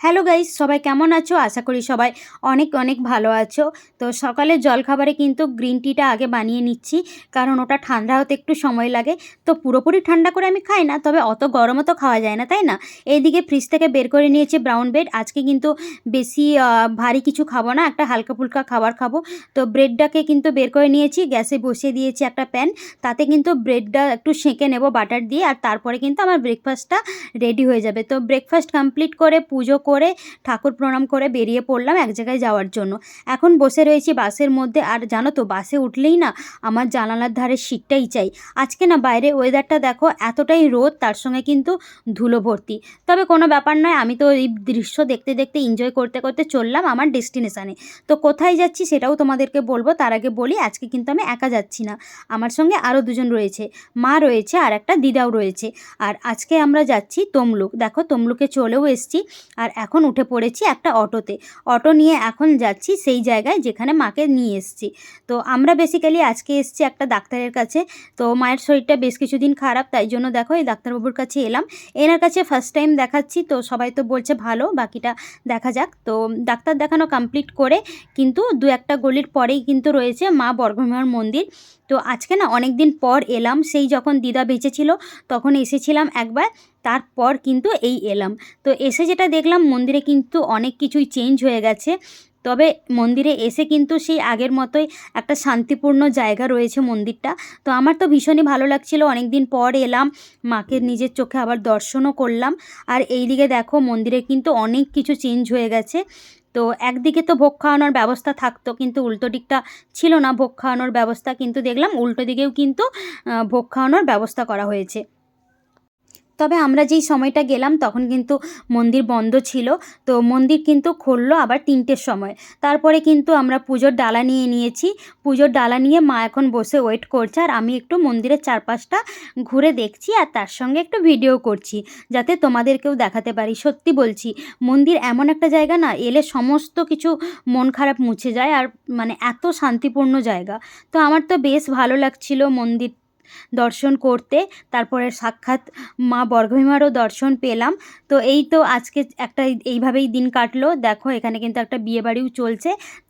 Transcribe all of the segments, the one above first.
Hello guys, সবাই কেমন আছো? আশা করি সবাই অনেক অনেক ভালো আছো। তো সকালে জলখাবারে কিন্তু গ্রিন টিটা আগে বানিয়ে নিচ্ছি, কারণ ওটা ঠান্ডা হতে একটু সময় লাগে। তো পুরোপুরি ঠান্ডা করে আমি খাই না, তবে অত গরমও তো খাওয়া যায় না, তাই না? এইদিকে ফ্রিজ থেকে বের করে নিয়েছি ব্রাউন ব্রেড। আজকে কিন্তু বেশি ভারী কিছু খাবো না, একটা হালকা ফুলকা খাবার খাবো। তো ব্রেডটাকে কিন্তু বের করে নিয়েছি, গ্যাসে বসিয়ে দিয়েছি একটা প্যান। তাতে কিন্তু ব্রেডটা একটু সেঁকে নেব বাটার দিয়ে, আর তারপরে কিন্তু আমার ব্রেকফাস্টটা রেডি হয়ে যাবে। তো ব্রেকফাস্ট কমপ্লিট করে পুজো করে ঠাকুর প্রণাম করে বেরিয়ে পড়লাম এক জায়গায় যাওয়ার জন্য। এখন বসে রয়েছি বাসের মধ্যে, আর জানো তো বাসে উঠলেই না আমার জানালার ধারে সিটটাই চাই। আজকে না বাইরে ওয়েদারটা দেখো, এতটাই রোদ, তার সঙ্গে কিন্তু ধুলো ভর্তি। তবে কোনো ব্যাপার নয়, আমি তো এই দৃশ্য দেখতে দেখতে এনজয় করতে করতে চললাম আমার ডেস্টিনেশানে। তো কোথায় যাচ্ছি সেটাও তোমাদেরকে বলবো, তার আগে বলি আজকে কিন্তু আমি একা যাচ্ছি না, আমার সঙ্গে আরও দুজন রয়েছে, মা রয়েছে আর একটা দিদাও রয়েছে। আর আজকে আমরা যাচ্ছি তমলুক। দেখো তমলুকে চলেও এসছি, আর এখন উঠে পড়েছি একটা অটোতে। অটো নিয়ে এখন যাচ্ছি সেই জায়গায় যেখানে মাকে নিয়ে এসছি। তো আমরা বেসিক্যালি আজকে এসছি একটা ডাক্তারের কাছে। তো মায়ের শরীরটা বেশ কিছুদিন খারাপ, তাই জন্য দেখো এই ডাক্তারবাবুর কাছে এলাম। এনার কাছে ফার্স্ট টাইম দেখাচ্ছি, তো সবাই তো বলছে ভালো, বাকিটা দেখা যাক। তো ডাক্তার দেখানো কমপ্লিট করে কিন্তু দু একটা গলির পরেই কিন্তু রয়েছে মা বর্গভীমার মন্দির। তো আজকে না অনেক দিন পর এলাম, সেই যখন দিদা বেঁচে ছিল তখন এসেছিলাম একবার, তারপর কিন্তু এই এলাম। তো এসে যেটা দেখলাম, মন্দিরে কিন্তু অনেক কিছুই চেঞ্জ হয়ে গেছে। তবে মন্দিরে এসে কিন্তু সেই আগের মতোই একটা শান্তিপূর্ণ জায়গা রয়েছে মন্দিরটা। তো আমার তো ভীষণই ভালো লাগছিল, অনেক দিন পর এলাম, মাকে নিজের চোখে আবার দর্শনও করলাম। আর এই দিকে দেখো মন্দিরে কিন্তু অনেক কিছু চেঞ্জ হয়ে গেছে। তো একদিকে তো ভোগ খাওয়ানোর ব্যবস্থা থাকতো, কিন্তু উল্টো দিকটা ছিল না ভোগ খাওয়ানোর ব্যবস্থা, কিন্তু দেখলাম উল্টো দিকেও কিন্তু ভোগ খাওয়ানোর ব্যবস্থা করা হয়েছে। তবে আমরা যেই সময়টা গেলাম তখন কিন্তু মন্দির বন্ধ ছিল। তো মন্দির কিন্তু খুললো আবার 3টের সময়। তারপরে কিন্তু আমরা পুজোর ডালা নিয়ে নিয়েছি। পুজোর ডালা নিয়ে মা এখন বসে ওয়েট করছে, আর আমি একটু মন্দিরের চারপাশটা ঘুরে দেখছি, আর তার সঙ্গে একটু ভিডিও করছি, যাতে তোমাদেরকেও দেখাতে পারি। সত্যি বলছি, মন্দির এমন একটা জায়গা না, এলে সমস্ত কিছু মন খারাপ মুছে যায়, আর মানে এত শান্তিপূর্ণ জায়গা। তো আমার তো বেশ ভালো লাগছিল মন্দির দর্শন করতে। তারপরে সাক্ষাৎ মা বর্গভীমারও দর্শন পেলাম। তো এই তো আজকে একটা এইভাবেই দিন কাটলো। দেখো এখানে কিন্তু একটা বিয়েবাড়িও চলছে,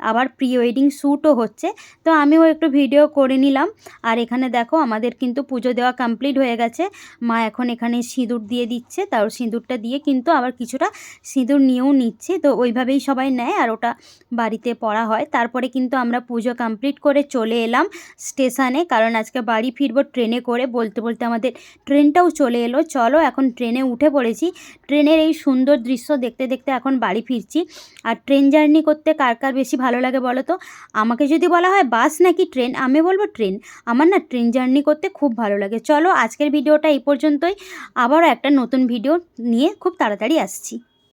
আবার প্রি ওয়েডিং শ্যুটও হচ্ছে। তো আমিও একটু ভিডিও করে নিলাম। আর এখানে দেখো আমাদের কিন্তু পুজো দেওয়া কমপ্লিট হয়ে গেছে। মা এখন এখানে সিঁদুর দিয়ে দিচ্ছে, তার সিঁদুরটা দিয়ে কিন্তু আবার কিছুটা সিঁদুর নিয়েও নিচ্ছে। তো ওইভাবেই সবাই নেয়, আর ওটা বাড়িতে পড়া হয়। তারপরে কিন্তু আমরা পুজো কমপ্লিট করে চলে এলাম স্টেশনে, কারণ আজকে বাড়ি ফিরবো ট্রেনে করে। বলতে বলতে আমাদের ট্রেনটাও চলে এলো। চলো এখন ট্রেনে উঠে পড়েছি। ট্রেনের এই সুন্দর দৃশ্য দেখতে দেখতে এখন বাড়ি ফিরছি। আর ট্রেন জার্নি করতে কার কার বেশি ভালো লাগে বলো তো? আমাকে যদি বলা হয় বাস নাকি ট্রেন, আমি বলবো ট্রেন। আমার না ট্রেন জার্নি করতে খুব ভালো লাগে। চলো আজকের ভিডিওটা এই পর্যন্তই, আবারও একটা নতুন ভিডিও নিয়ে খুব তাড়াতাড়ি আসছি।